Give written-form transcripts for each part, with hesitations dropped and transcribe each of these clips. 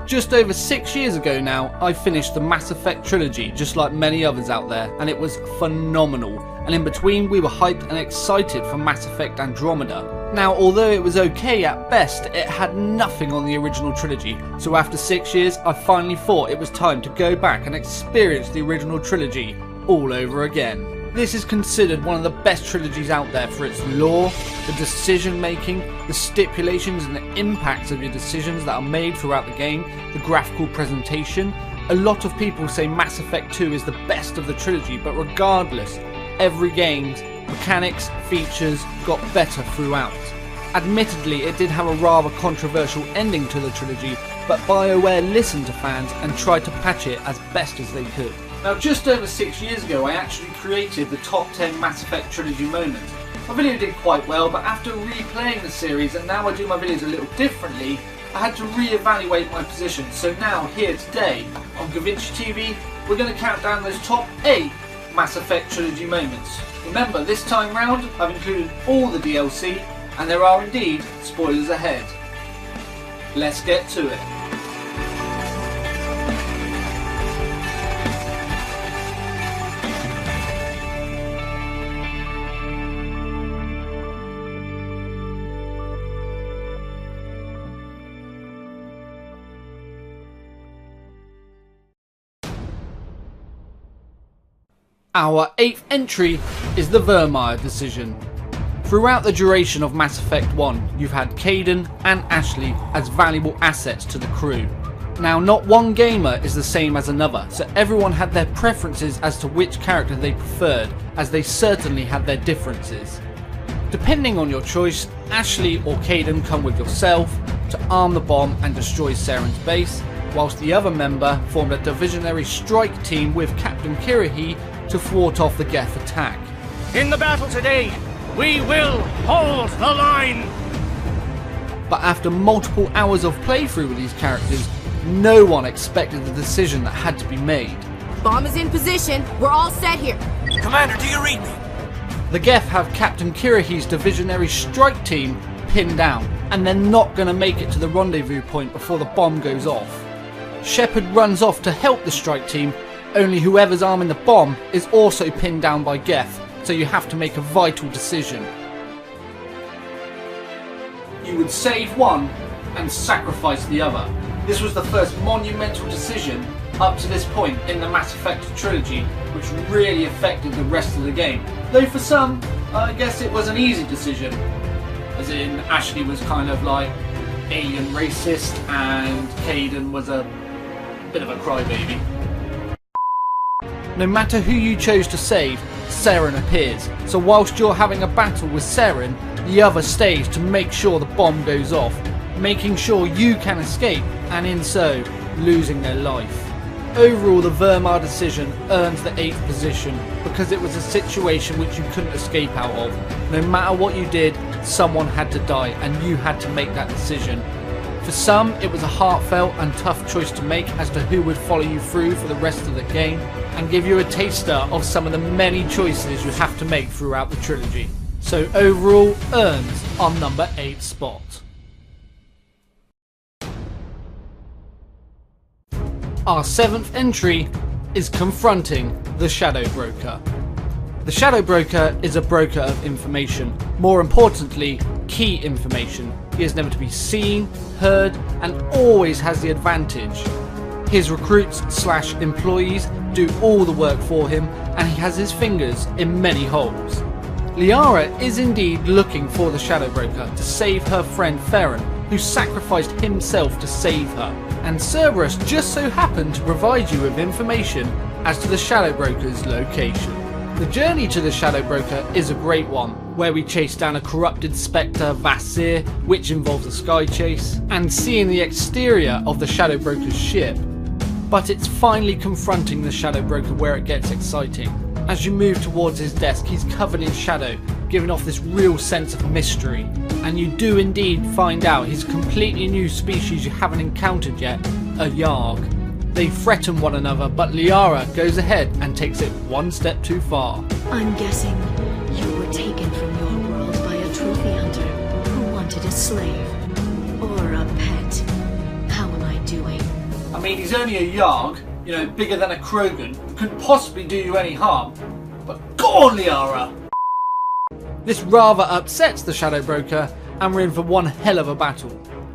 Just over 6 years ago now, I finished the Mass Effect Trilogy, just like many others out there, and it was phenomenal. And in between, we were hyped and excited for Mass Effect Andromeda. Now, although it was okay at best, it had nothing on the original trilogy, so after 6 years, I finally thought it was time to go back and experience the original trilogy all over again. This is considered one of the best trilogies out there for its lore, the decision making, the stipulations and the impacts of your decisions that are made throughout the game, the graphical presentation. A lot of people say Mass Effect 2 is the best of the trilogy, but regardless, every game's mechanics, features got better throughout. Admittedly, it did have a rather controversial ending to the trilogy, but BioWare listened to fans and tried to patch it as best as they could. Now, just over 6 years ago, I actually created the top 10 Mass Effect Trilogy moments. My video did quite well, but after replaying the series, and now I do my videos a little differently, I had to re-evaluate my position. So now, here today, on GavinchiTV, we're going to count down those top 8 Mass Effect Trilogy moments. Remember, this time round, I've included all the DLC, and there are indeed spoilers ahead. Let's get to it. Our 8th entry is the Vermeil Decision. Throughout the duration of Mass Effect 1, you've had Kaidan and Ashley as valuable assets to the crew. Now, not one gamer is the same as another, so everyone had their preferences as to which character they preferred, as they certainly had their differences. Depending on your choice, Ashley or Kaidan come with yourself to arm the bomb and destroy Saren's base, whilst the other member formed a divisionary strike team with Captain Kirrahe to thwart off the Geth attack. In the battle today, we will hold the line! But after multiple hours of playthrough with these characters, no one expected the decision that had to be made. Bomb is in position. We're all set here. Commander, do you read me? The Geth have Captain Kirrahe's divisionary strike team pinned down, and they're not going to make it to the rendezvous point before the bomb goes off. Shepard runs off to help the strike team, only whoever's arming the bomb is also pinned down by Geth, so you have to make a vital decision. You would save one and sacrifice the other. This was the first monumental decision up to this point in the Mass Effect trilogy, which really affected the rest of the game. Though for some, I guess it was an easy decision. As in, Ashley was kind of like alien racist and Kaidan was a bit of a crybaby. No matter who you chose to save, Saren appears, so whilst you're having a battle with Saren, the other stays to make sure the bomb goes off, making sure you can escape, and in so, losing their life. Overall, the Vermeil Decision earns the 8th position because it was a situation which you couldn't escape out of. No matter what you did, someone had to die and you had to make that decision. For some, it was a heartfelt and tough choice to make as to who would follow you through for the rest of the game, and give you a taster of some of the many choices you have to make throughout the trilogy. So overall, earns on number 8 spot. Our 7th entry is Confronting the Shadow Broker. The Shadow Broker is a broker of information, more importantly, key information. He is never to be seen, heard, and always has the advantage. His recruits / employees do all the work for him, and he has his fingers in many holes. Liara is indeed looking for the Shadow Broker to save her friend Theron, who sacrificed himself to save her. And Cerberus just so happened to provide you with information as to the Shadow Broker's location. The journey to the Shadow Broker is a great one, where we chase down a corrupted Spectre, Vasir, which involves a sky chase, and seeing the exterior of the Shadow Broker's ship. But it's finally confronting the Shadow Broker where it gets exciting. As you move towards his desk, he's covered in shadow, giving off this real sense of mystery. And you do indeed find out he's a completely new species you haven't encountered yet, a Yarg. They threaten one another, but Liara goes ahead and takes it one step too far. I'm guessing you were taken from your world by a trophy hunter who wanted a slave. Or a pet. How am I doing? I mean, he's only a Yarg, you know, bigger than a Krogan, couldn't possibly do you any harm. But go on, Liara! This rather upsets the Shadow Broker, and we're in for one hell of a battle.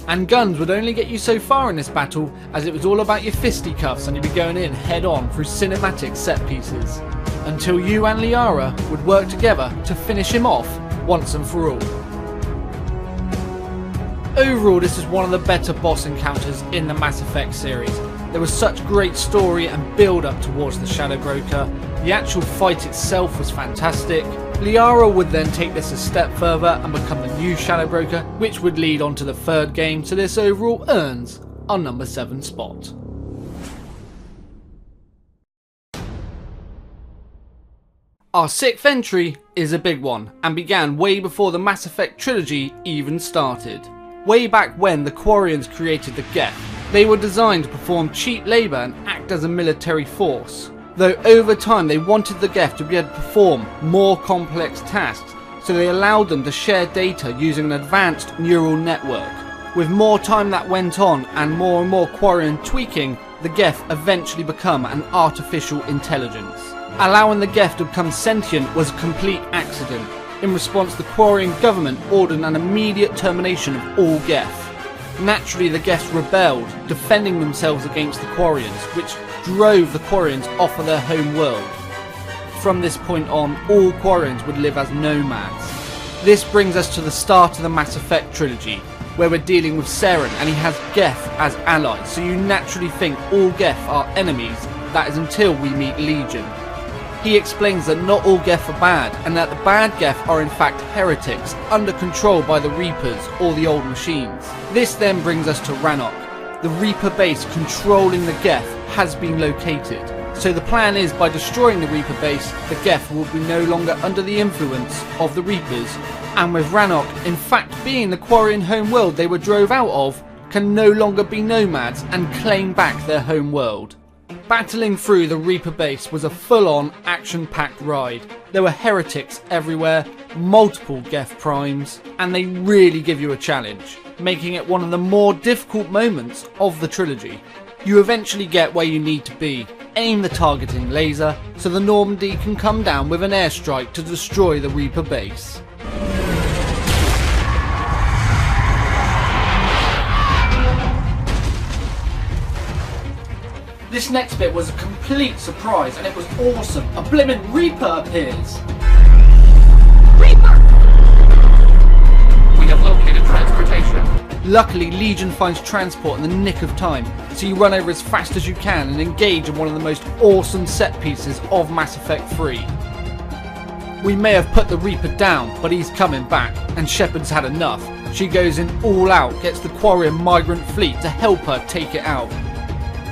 And guns would only get you so far in this battle, as it was all about your fisticuffs and you'd be going in head on through cinematic set pieces. Until you and Liara would work together to finish him off once and for all. Overall, this is one of the better boss encounters in the Mass Effect series. There was such great story and build up towards the Shadow Broker. The actual fight itself was fantastic. Liara would then take this a step further and become the new Shadow Broker, which would lead on to the third game, so this overall earns our number 7 spot. Our 6th entry is a big one, and began way before the Mass Effect Trilogy even started. Way back when the Quarians created the Geth, they were designed to perform cheap labour and act as a military force. Though over time they wanted the Geth to be able to perform more complex tasks, so they allowed them to share data using an advanced neural network. With more time that went on and more Quarian tweaking, the Geth eventually become an artificial intelligence. Allowing the Geth to become sentient was a complete accident. In response, the Quarian government ordered an immediate termination of all Geth. Naturally, the Geths rebelled, defending themselves against the Quarians, which drove the Quarians off of their home world. From this point on, all Quarians would live as nomads. This brings us to the start of the Mass Effect Trilogy, where we're dealing with Saren and he has Geth as allies, so you naturally think all Geth are enemies, that is until we meet Legion. He explains that not all Geth are bad, and that the bad Geth are in fact heretics, under control by the Reapers or the old machines. This then brings us to Rannoch. The Reaper base controlling the Geth has been located. So the plan is, by destroying the Reaper base, the Geth will be no longer under the influence of the Reapers, and with Rannoch in fact being the Quarian home world they were drove out of, can no longer be nomads and claim back their home world. Battling through the Reaper base was a full-on action-packed ride. There were heretics everywhere, multiple Geth primes, and they really give you a challenge, making it one of the more difficult moments of the trilogy. You eventually get where you need to be, aim the targeting laser, so the Normandy can come down with an airstrike to destroy the Reaper base. This next bit was a complete surprise and it was awesome. A blimmin' Reaper appears! Reaper! We have located transportation. Luckily, Legion finds transport in the nick of time, so you run over as fast as you can and engage in one of the most awesome set pieces of Mass Effect 3. We may have put the Reaper down, but he's coming back, and Shepard's had enough. She goes in all out, gets the Quarian migrant fleet to help her take it out.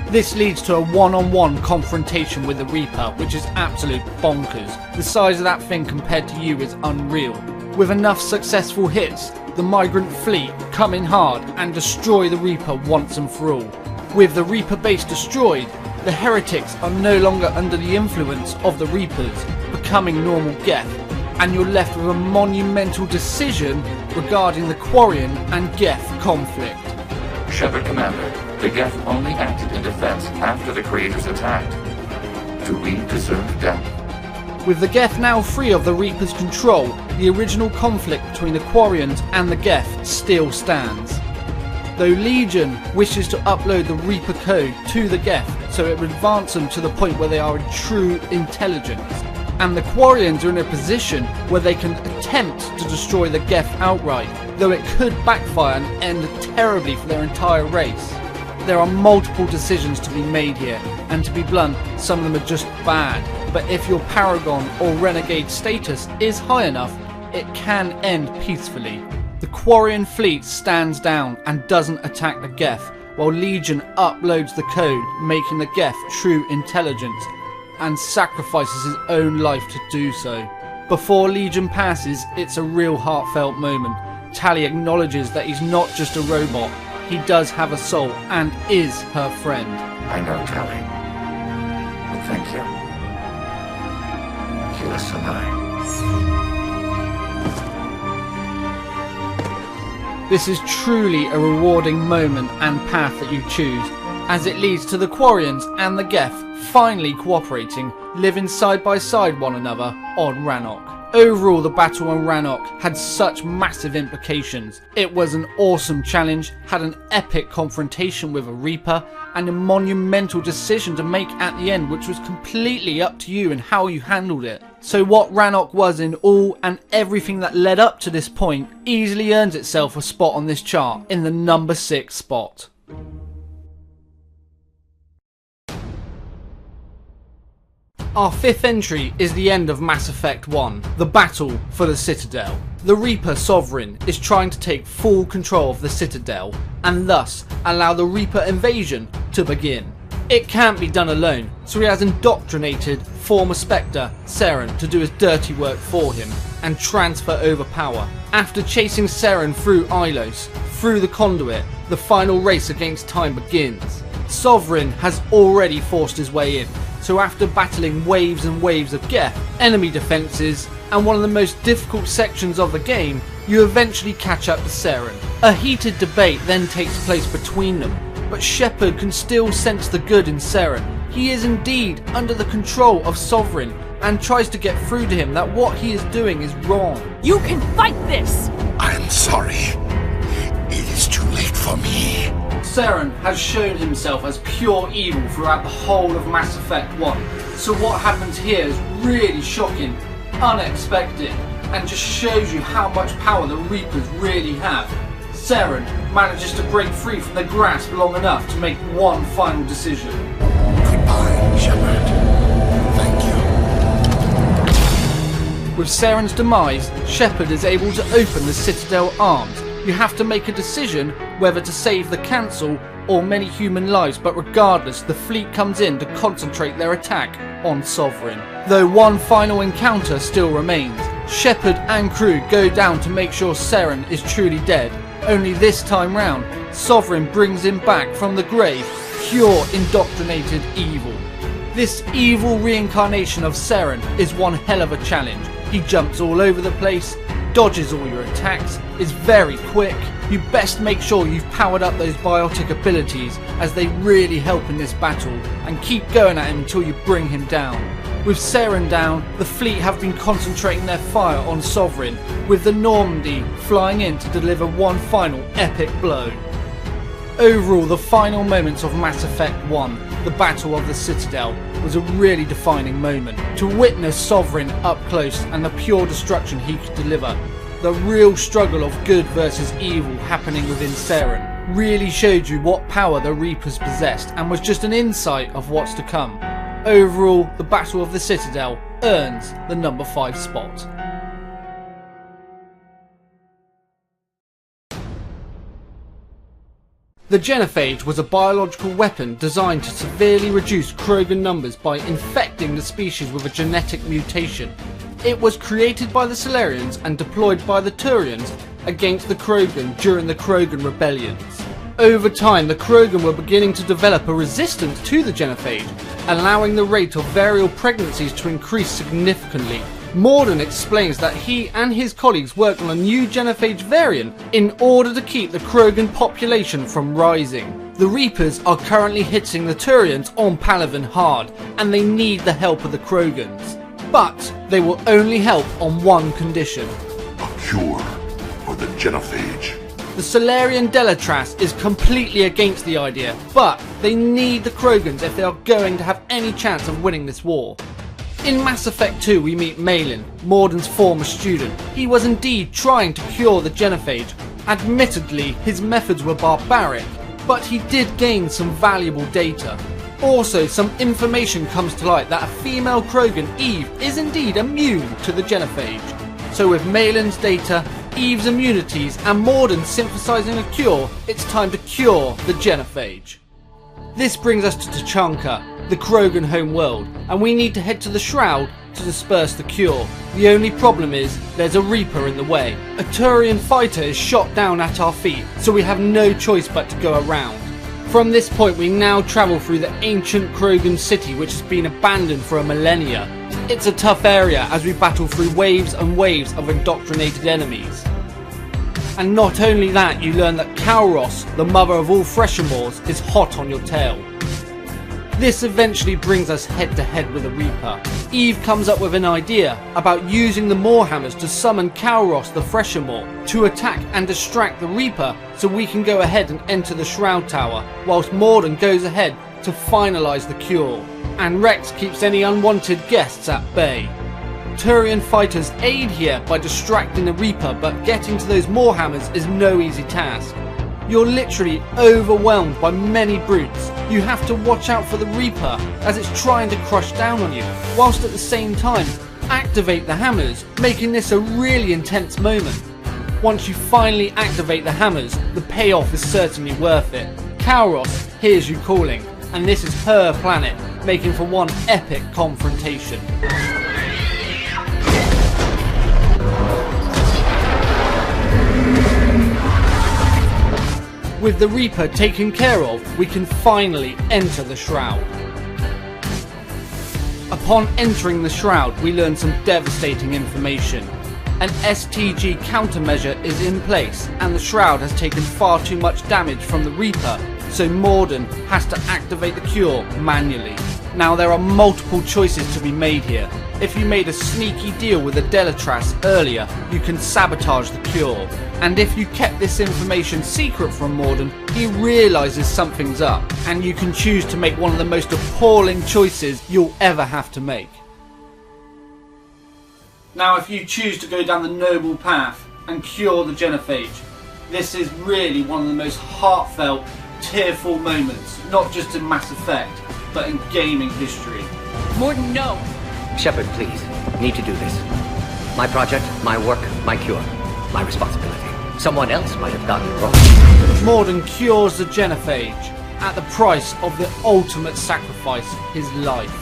This leads to a one-on-one confrontation with the Reaper, which is absolute bonkers. The size of that thing compared to you is unreal. With enough successful hits, the migrant fleet come in hard and destroy the Reaper once and for all. With the Reaper base destroyed, the heretics are no longer under the influence of the Reapers, becoming normal Geth, and you're left with a monumental decision regarding the Quarian and Geth conflict. Shepard Commander, the Geth only acted in defense after the creators attacked. Do we deserve death? With the Geth now free of the Reaper's control, the original conflict between the Quarians and the Geth still stands. Though Legion wishes to upload the Reaper code to the Geth so it would advance them to the point where they are a true intelligence, and the Quarians are in a position where they can attempt to destroy the Geth outright, though it could backfire and end terribly for their entire race. There are multiple decisions to be made here, and to be blunt, some of them are just bad, but if your Paragon or Renegade status is high enough, it can end peacefully. The Quarian fleet stands down and doesn't attack the Geth, while Legion uploads the code, making the Geth true intelligence, and sacrifices his own life to do so. Before Legion passes, it's a real heartfelt moment. Tali acknowledges that he's not just a robot, he does have a soul and is her friend. I know, Tali. But thank you. Heal us alive. This is truly a rewarding moment and path that you choose, as it leads to the Quarians and the Geth finally cooperating, living side by side one another on Rannoch. Overall, the battle on Rannoch had such massive implications. It was an awesome challenge, had an epic confrontation with a Reaper, and a monumental decision to make at the end, which was completely up to you and how you handled it. So what Rannoch was in all and everything that led up to this point easily earns itself a spot on this chart in the number 6 spot. Our 5th entry is the end of Mass Effect 1, the battle for the Citadel. The Reaper Sovereign is trying to take full control of the Citadel and thus allow the Reaper invasion to begin. It can't be done alone, so he has indoctrinated former Spectre, Saren, to do his dirty work for him and transfer over power. After chasing Saren through Ilos, through the conduit, the final race against time begins. Sovereign has already forced his way in, so after battling waves and waves of Geth, enemy defences, and one of the most difficult sections of the game, you eventually catch up to Saren. A heated debate then takes place between them, but Shepard can still sense the good in Saren. He is indeed under the control of Sovereign and tries to get through to him that what he is doing is wrong. You can fight this! I'm sorry. It is too late for me. Saren has shown himself as pure evil throughout the whole of Mass Effect 1, so what happens here is really shocking, unexpected, and just shows you how much power the Reapers really have. Saren manages to break free from their grasp long enough to make one final decision. Goodbye, Shepard. Thank you. With Saren's demise, Shepard is able to open the Citadel arms. You have to make a decision whether to save the Council or many human lives, but regardless, the fleet comes in to concentrate their attack on Sovereign. Though one final encounter still remains, Shepard and crew go down to make sure Saren is truly dead. Only this time round, Sovereign brings him back from the grave, pure indoctrinated evil. This evil reincarnation of Saren is one hell of a challenge. He jumps all over the place, dodges all your attacks, is very quick. You best make sure you've powered up those biotic abilities, as they really help in this battle, and keep going at him until you bring him down. With Saren down, the fleet have been concentrating their fire on Sovereign, with the Normandy flying in to deliver one final epic blow. Overall, the final moments of Mass Effect 1, the Battle of the Citadel, was a really defining moment. To witness Sovereign up close and the pure destruction he could deliver, the real struggle of good versus evil happening within Saren, really showed you what power the Reapers possessed and was just an insight of what's to come. Overall, the Battle of the Citadel earns the number 5 spot. The Genophage was a biological weapon designed to severely reduce Krogan numbers by infecting the species with a genetic mutation. It was created by the Salarians and deployed by the Turians against the Krogan during the Krogan rebellions. Over time, the Krogan were beginning to develop a resistance to the Genophage, allowing the rate of varial pregnancies to increase significantly. Mordin explains that he and his colleagues worked on a new Genophage variant in order to keep the Krogan population from rising. The Reapers are currently hitting the Turians on Palaven hard, and they need the help of the Krogans. But they will only help on one condition. A cure for the Genophage. The Solarian Delatras is completely against the idea, but they need the Krogans if they are going to have any chance of winning this war. In Mass Effect 2 we meet Malin, Mordin's former student. He was indeed trying to cure the Genophage. Admittedly, his methods were barbaric, but he did gain some valuable data. Also, some information comes to light that a female Krogan, Eve, is indeed immune to the Genophage. So with Malin's data, Eve's immunities and Mordin synthesizing a cure, it's time to cure the Genophage. This brings us to Tuchanka, the Krogan home world, and we need to head to the Shroud to disperse the cure. The only problem is, there's a Reaper in the way. A Turian fighter is shot down at our feet, so we have no choice but to go around. From this point we now travel through the ancient Krogan city, which has been abandoned for a millennia. It's a tough area as we battle through waves and waves of indoctrinated enemies. And not only that, you learn that Kalros, the mother of all Threshamores, is hot on your tail. This eventually brings us head to head with the Reaper. Eve comes up with an idea about using the Moorhammers to summon Kalros the Threshamore to attack and distract the Reaper so we can go ahead and enter the Shroud Tower, whilst Morden goes ahead to finalise the cure. And Rex keeps any unwanted guests at bay. Turian fighters aid here by distracting the Reaper, but getting to those Moorhammers is no easy task. You're literally overwhelmed by many brutes. You have to watch out for the Reaper as it's trying to crush down on you, whilst at the same time activate the hammers, making this a really intense moment. Once you finally activate the hammers, the payoff is certainly worth it. Kalros hears you calling, and this is her planet, making for one epic confrontation. With the Reaper taken care of, we can finally enter the Shroud. Upon entering the Shroud, we learn some devastating information. An STG countermeasure is in place, and the Shroud has taken far too much damage from the Reaper, so Morden has to activate the cure manually. Now there are multiple choices to be made here. If you made a sneaky deal with the Delatras earlier, you can sabotage the cure. And if you kept this information secret from Morden, he realises something's up, and you can choose to make one of the most appalling choices you'll ever have to make. Now if you choose to go down the noble path and cure the genophage, this is really one of the most heartfelt, tearful moments, not just in Mass Effect, but in gaming history. Morden, no! Shepard, please. Need to do this. My project, my work, my cure. My responsibility. Someone else might have gotten it wrong. Morden cures the genophage at the price of the ultimate sacrifice, his life.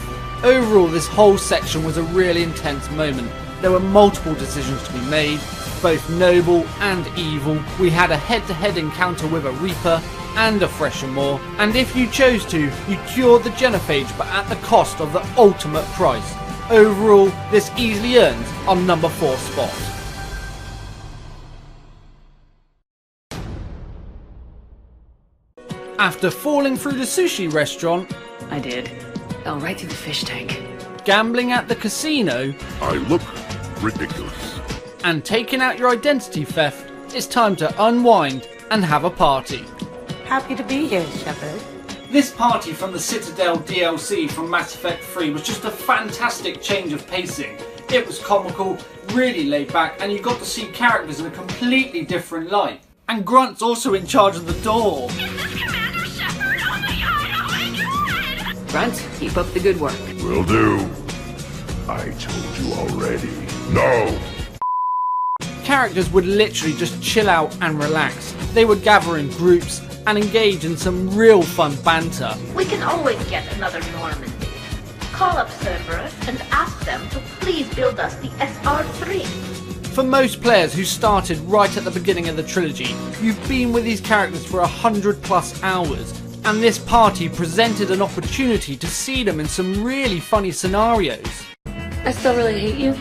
Overall, this whole section was a really intense moment. There were multiple decisions to be made, both noble and evil. We had a head-to-head encounter with a Reaper and a Threshamore, and if you chose to, you cured the genophage, but at the cost of the ultimate price. Overall, this easily earns our number 4 spot. After falling through the sushi restaurant, I did. Fell right through the fish tank. Gambling at the casino, I look ridiculous. and taking out your identity theft, it's time to unwind and have a party. Happy to be here, Shepard. This party from the Citadel DLC from Mass Effect 3 was just a fantastic change of pacing. It was comical, really laid back, and you got to see characters in a completely different light. And Grunt's also in charge of the door. Grunt, keep up the good work. Will do. I told you already. No! Characters would literally just chill out and relax. They would gather in groups and engage in some real fun banter. We can always get another Normandy. Call up Cerberus and ask them to please build us the SR3. For most players who started right at the beginning of the trilogy, you've been with these characters for 100+ hours, and this party presented an opportunity to see them in some really funny scenarios. I still really hate you,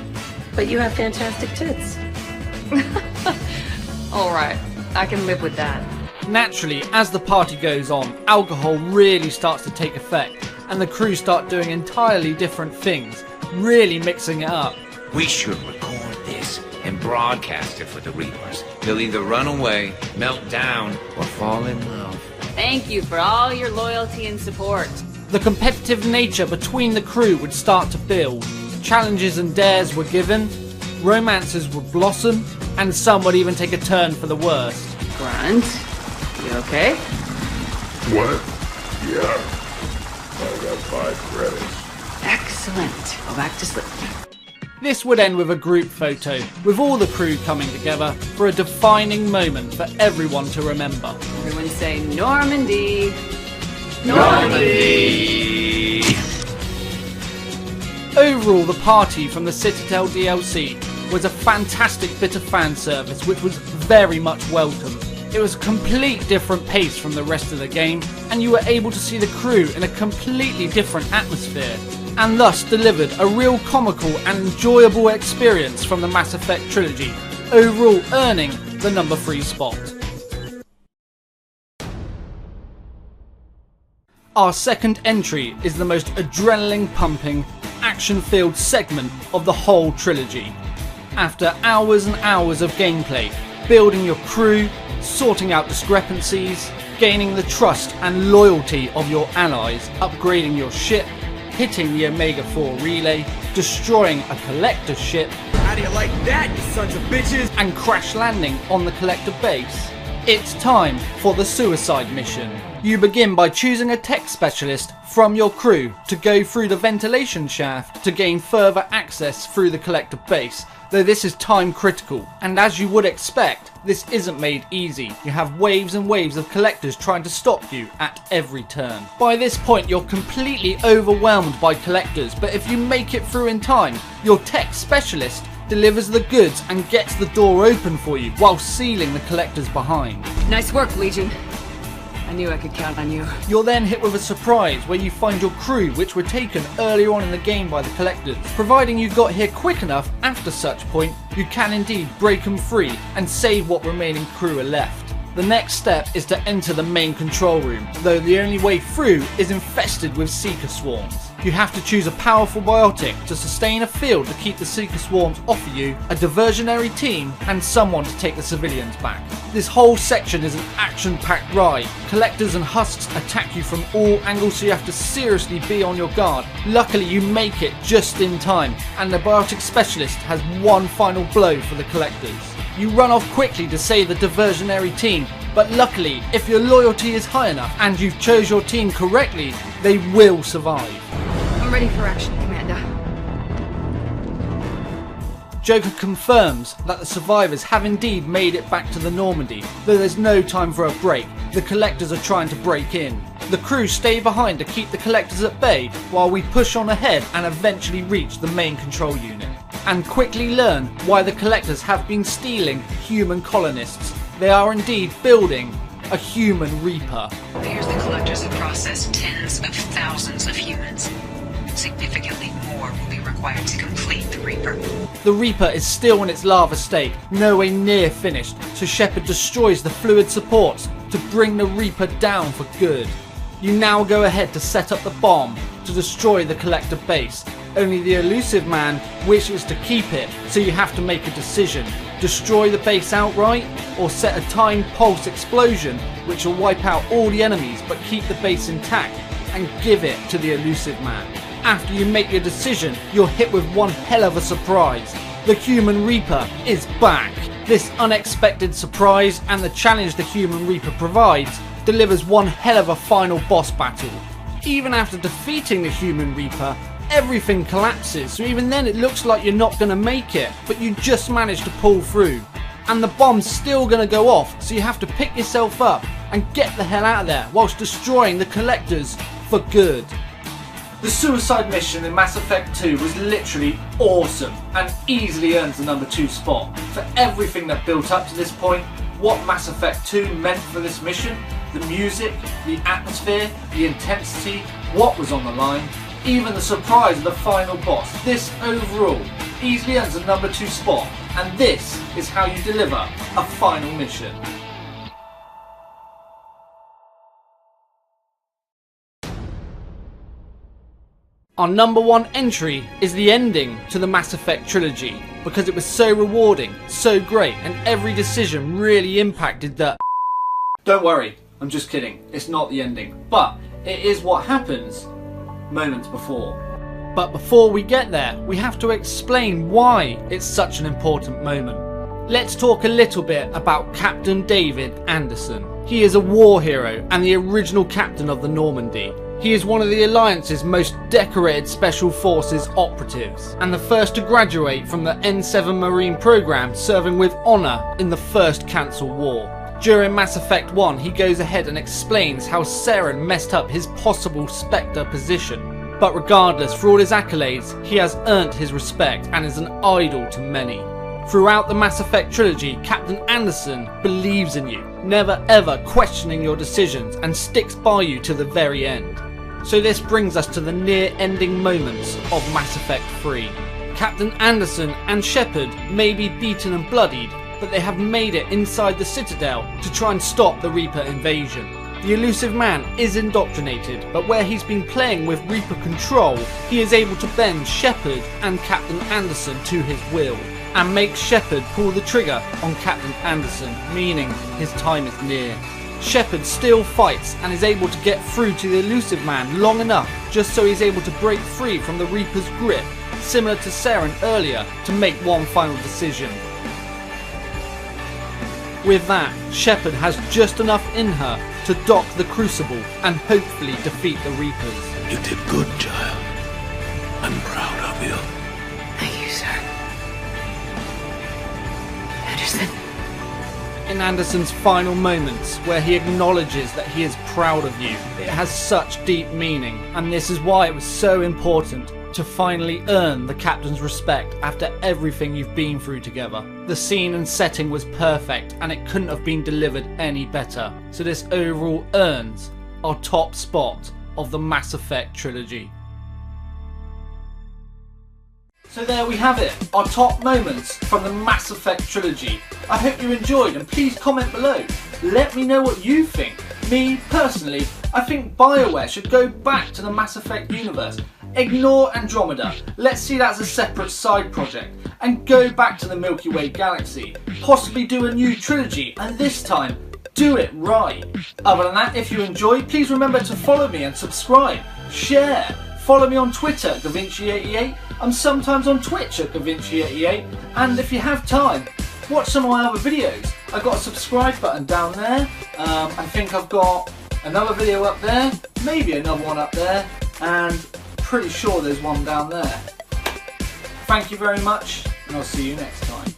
but you have fantastic tits. Alright, I can live with that. Naturally, as the party goes on, alcohol really starts to take effect, and the crew start doing entirely different things, really mixing it up. We should record this and broadcast it for the Reapers. They'll either run away, melt down, or fall in love. Thank you for all your loyalty and support. The competitive nature between the crew would start to build. Challenges and dares were given, romances would blossom, and some would even take a turn for the worst. Grunt, you okay? What? Yeah. I got 5 credits. Excellent. Go back to sleep. This would end with a group photo, with all the crew coming together for a defining moment for everyone to remember. Everyone say Normandy. Normandy! Overall, the party from the Citadel DLC was a fantastic bit of fan service which was very much welcome. It was a complete different pace from the rest of the game, and you were able to see the crew in a completely different atmosphere, and thus delivered a real comical and enjoyable experience from the Mass Effect Trilogy, overall earning the number 3 spot. Our second entry is the most adrenaline-pumping, action-filled segment of the whole trilogy. After hours and hours of gameplay, building your crew, sorting out discrepancies, gaining the trust and loyalty of your allies, upgrading your ship, hitting the Omega-4 relay, destroying a collector ship, how do you like that, you sons of bitches? And crash landing on the collector base, it's time for the suicide mission. You begin by choosing a tech specialist from your crew to go through the ventilation shaft to gain further access through the collector base, though this is time critical, and as you would expect, this isn't made easy. You have waves and waves of collectors trying to stop you at every turn. By this point you're completely overwhelmed by collectors, but if you make it through in time, your tech specialist delivers the goods and gets the door open for you while sealing the collectors behind. Nice work, Legion. I knew I could count on you. You're then hit with a surprise where you find your crew, which were taken earlier on in the game by the collectors. Providing you got here quick enough after such point, you can indeed break them free and save what remaining crew are left. The next step is to enter the main control room, though the only way through is infested with Seeker Swarms. You have to choose a powerful biotic to sustain a field to keep the Seeker Swarms off of you, a diversionary team, and someone to take the civilians back. This whole section is an action-packed ride. Collectors and husks attack you from all angles, so you have to seriously be on your guard. Luckily you make it just in time, and the biotic specialist has one final blow for the collectors. You run off quickly to save the diversionary team, but luckily, if your loyalty is high enough and you've chose your team correctly, they will survive. I'm ready for action, Commander. Joker confirms that the survivors have indeed made it back to the Normandy, though there's no time for a break. The collectors are trying to break in. The crew stay behind to keep the collectors at bay while we push on ahead and eventually reach the main control unit. And quickly learn why the collectors have been stealing human colonists. They are indeed building a human Reaper. Appears the collectors have processed tens of thousands of humans. Significantly more will be required to complete the Reaper. The Reaper is still in its lava state, nowhere near finished, so Shepard destroys the fluid supports to bring the Reaper down for good. You now go ahead to set up the bomb to destroy the collector base. Only the elusive man wishes to keep it, so you have to make a decision. Destroy the base outright, or set a timed pulse explosion which will wipe out all the enemies but keep the base intact and give it to the elusive man. After you make your decision, you're hit with one hell of a surprise. The Human Reaper is back. This unexpected surprise and the challenge the Human Reaper provides delivers one hell of a final boss battle. Even after defeating the Human Reaper, everything collapses, so even then it looks like you're not going to make it, but you just managed to pull through. And the bomb's still going to go off, so you have to pick yourself up and get the hell out of there whilst destroying the collectors for good. The suicide mission in Mass Effect 2 was literally awesome and easily earns the number 2 spot. For everything that built up to this point, what Mass Effect 2 meant for this mission, the music, the atmosphere, the intensity, what was on the line, even the surprise of the final boss, this overall easily earns a number 2 spot, and this is how you deliver a final mission. Our number 1 entry is the ending to the Mass Effect Trilogy, because it was so rewarding, so great, and every decision really impacted the... Don't worry, I'm just kidding, it's not the ending, but it is what happens moments before. But before we get there, we have to explain why it's such an important moment. Let's talk a little bit about Captain David Anderson. He is a war hero and the original captain of the Normandy. He is one of the Alliance's most decorated Special Forces operatives, and the first to graduate from the N7 Marine program, serving with honour in the first Cancel War. During Mass Effect 1, he goes ahead and explains how Saren messed up his possible Spectre position. But regardless, for all his accolades, he has earned his respect and is an idol to many. Throughout the Mass Effect trilogy, Captain Anderson believes in you, never ever questioning your decisions, and sticks by you to the very end. So this brings us to the near-ending moments of Mass Effect 3. Captain Anderson and Shepard may be beaten and bloodied, but they have made it inside the Citadel to try and stop the Reaper invasion. The elusive man is indoctrinated, but where he's been playing with Reaper control, he is able to bend Shepard and Captain Anderson to his will, and make Shepard pull the trigger on Captain Anderson, meaning his time is near. Shepard still fights and is able to get through to the elusive man long enough just so he's able to break free from the Reaper's grip, similar to Saren earlier, to make one final decision. With that, Shepard has just enough in her to dock the Crucible and hopefully defeat the Reapers. You did good, child. I'm proud of you. Thank you, sir. Anderson. In Anderson's final moments, where he acknowledges that he is proud of you, it has such deep meaning, and this is why it was so important to finally earn the captain's respect after everything you've been through together. The scene and setting was perfect, and it couldn't have been delivered any better, so this overall earns our top spot of the Mass Effect trilogy. So there we have it, our top moments from the Mass Effect trilogy. I hope you enjoyed, and please comment below. Let me know what you think. Me, personally, I think BioWare should go back to the Mass Effect universe. Ignore Andromeda, let's see that as a separate side project, and go back to the Milky Way galaxy. Possibly do a new trilogy, and this time, do it right. Other than that, if you enjoyed, please remember to follow me and subscribe, share. Follow me on Twitter, GavinchiTV. I'm sometimes on Twitch at GavinchiTV. And if you have time, watch some of my other videos. I've got a subscribe button down there. I think I've got another video up there, maybe another one up there, and pretty sure there's one down there. Thank you very much, and I'll see you next time.